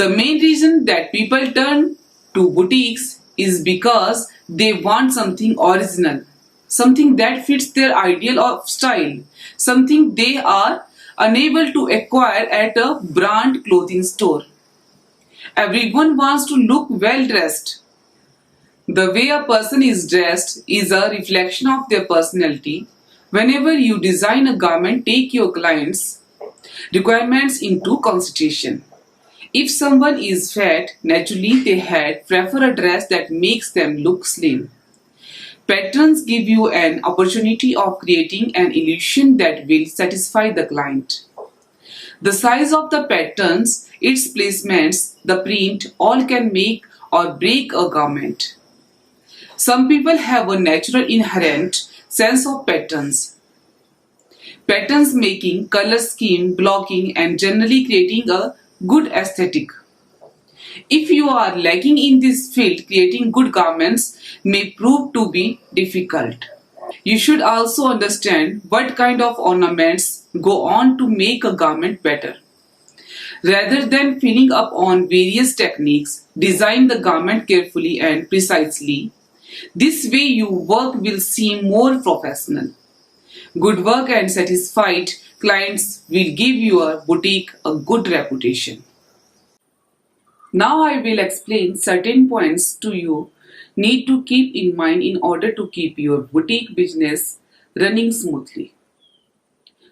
The main reason that people turn to boutiques is because they want something original, something that fits their ideal of style, something they are unable to acquire at a brand clothing store. Everyone wants to look well dressed. The way a person is dressed is a reflection of their personality. Whenever you design a garment, take your client's requirements into consideration. If someone is fat, naturally they had prefer a dress that makes them look slim. Patterns give you an opportunity of creating an illusion that will satisfy the client. The size of the patterns, its placements, the print, all can make or break a garment. Some people have a natural inherent sense of patterns. Patterns making, color scheme, blocking, and generally creating a good aesthetic. If you are lacking in this field, creating good garments may prove to be difficult. You should also understand what kind of ornaments go on to make a garment better. Rather than filling up on various techniques, design the garment carefully and precisely. This way your work will seem more professional. Good work and satisfied clients will give your boutique a good reputation. Now I will explain certain points to you need to keep in mind in order to keep your boutique business running smoothly.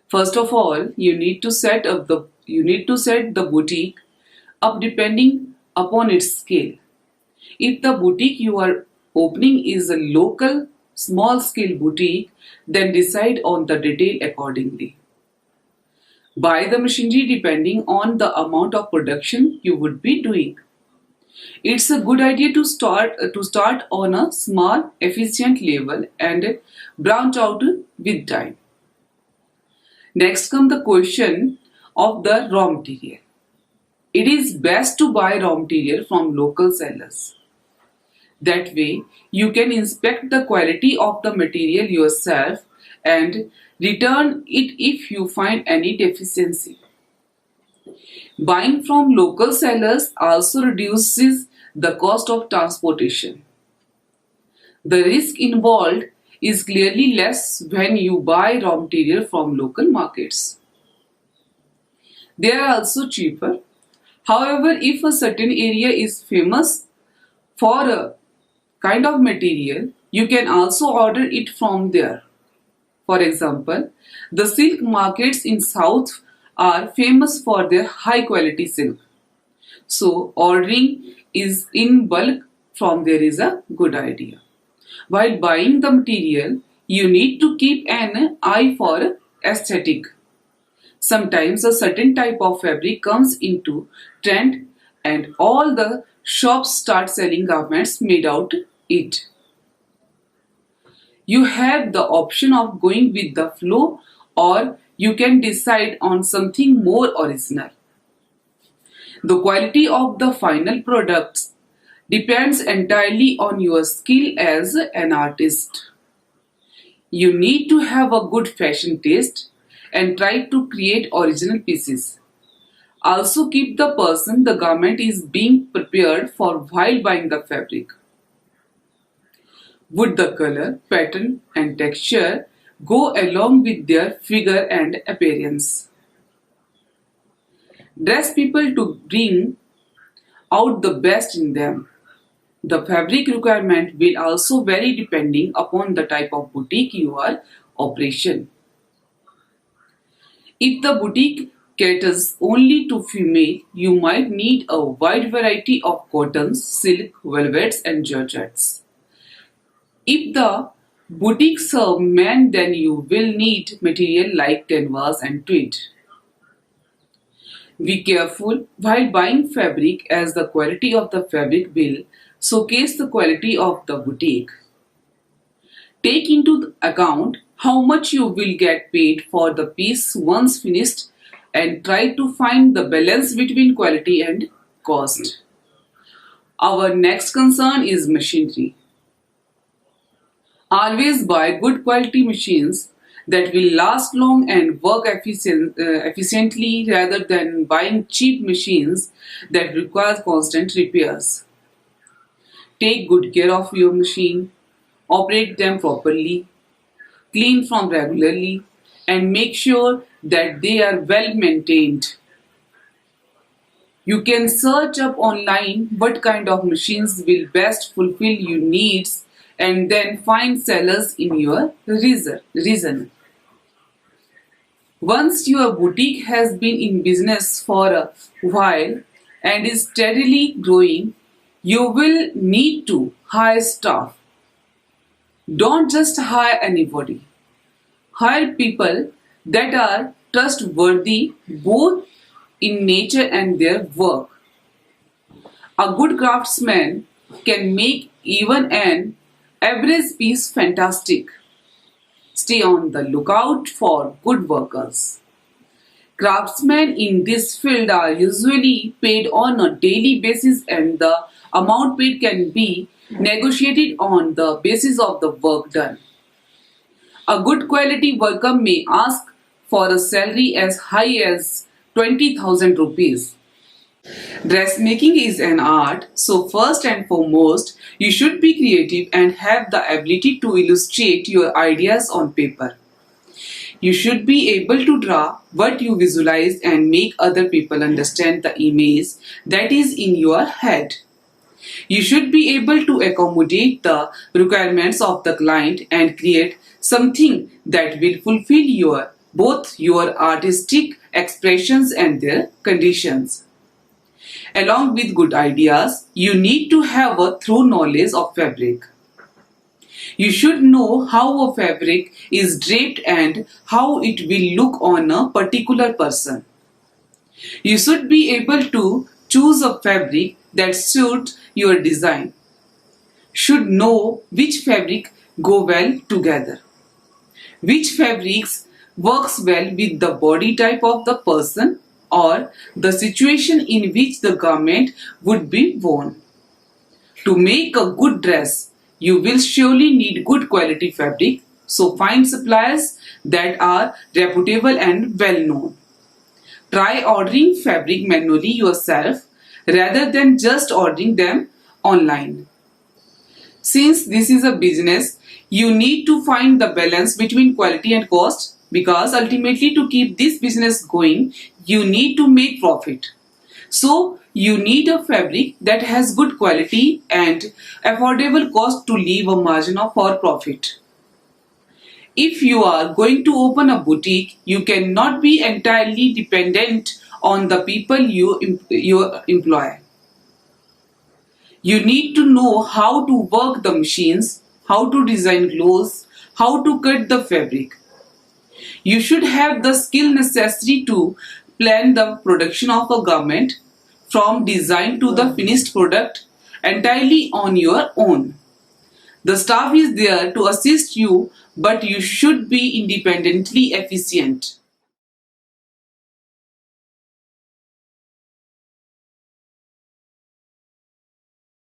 First of all, you need to set the boutique up depending upon its scale. If the boutique you are opening is a local small scale boutique, then decide on the detail accordingly. Buy the machinery depending on the amount of production you would be doing. It's a good idea to start on a small, efficient level and branch out with time. Next comes the question of the raw material. It is best to buy raw material from local sellers. That way, you can inspect the quality of the material yourself and return it if you find any deficiency. Buying from local sellers also reduces the cost of transportation. The risk involved is clearly less when you buy raw material from local markets. They are also cheaper. However, if a certain area is famous for a kind of material, you can also order it from there. For example, the silk markets in South are famous for their high quality silk. So ordering is in bulk from there is a good idea. While buying the material, you need to keep an eye for aesthetic. Sometimes a certain type of fabric comes into trend and all the shops start selling garments made out it. You have the option of going with the flow or you can decide on something more original. The quality of the final products depends entirely on your skill as an artist. You need to have a good fashion taste and try to create original pieces. Also keep the person the garment is being prepared for while buying the fabric. Would the color, pattern and texture go along with their figure and appearance? Dress people to bring out the best in them. The fabric requirement will also vary depending upon the type of boutique you are operation. If the boutique caters only to female, you might need a wide variety of cottons, silk, velvets and georgettes. If the boutique serves men, then you will need material like canvas and tweed. Be careful while buying fabric as the quality of the fabric will showcase the quality of the boutique. Take into account how much you will get paid for the piece once finished and try to find the balance between quality and cost. Our next concern is machinery. Always buy good quality machines that will last long and work efficiently rather than buying cheap machines that require constant repairs. Take good care of your machine, operate them properly, clean from regularly, and make sure that they are well maintained. You can search up online what kind of machines will best fulfill your needs and then find sellers in your region. Once your boutique has been in business for a while and is steadily growing, you will need to hire staff. Don't just hire anybody. Hire people that are trustworthy both in nature and their work. A good craftsman can make even an average piece fantastic. Stay on the lookout for good workers. Craftsmen in this field are usually paid on a daily basis, and the amount paid can be negotiated on the basis of the work done. A good quality worker may ask for a salary as high as 20,000 rupees. Dressmaking is an art, so first and foremost, you should be creative and have the ability to illustrate your ideas on paper. You should be able to draw what you visualize and make other people understand the image that is in your head. You should be able to accommodate the requirements of the client and create something that will fulfill both your artistic expressions and their conditions. Along with good ideas, you need to have a thorough knowledge of fabric. You should know how a fabric is draped and how it will look on a particular person. You should be able to choose a fabric that suits your design. Should know which fabric go well together. Which fabrics works well with the body type of the person or the situation in which the garment would be worn. To make a good dress, you will surely need good quality fabric, so find suppliers that are reputable and well known. Try ordering fabric manually yourself rather than just ordering them online. Since this is a business, you need to find the balance between quality and cost, because ultimately to keep this business going, you need to make profit. So you need a fabric that has good quality and affordable cost to leave a margin for profit. If you are going to open a boutique, you cannot be entirely dependent on the people you employ. You need to know how to work the machines, how to design clothes, how to cut the fabric. You should have the skill necessary to plan the production of a garment from design to the finished product entirely on your own. The staff is there to assist you, but you should be independently efficient.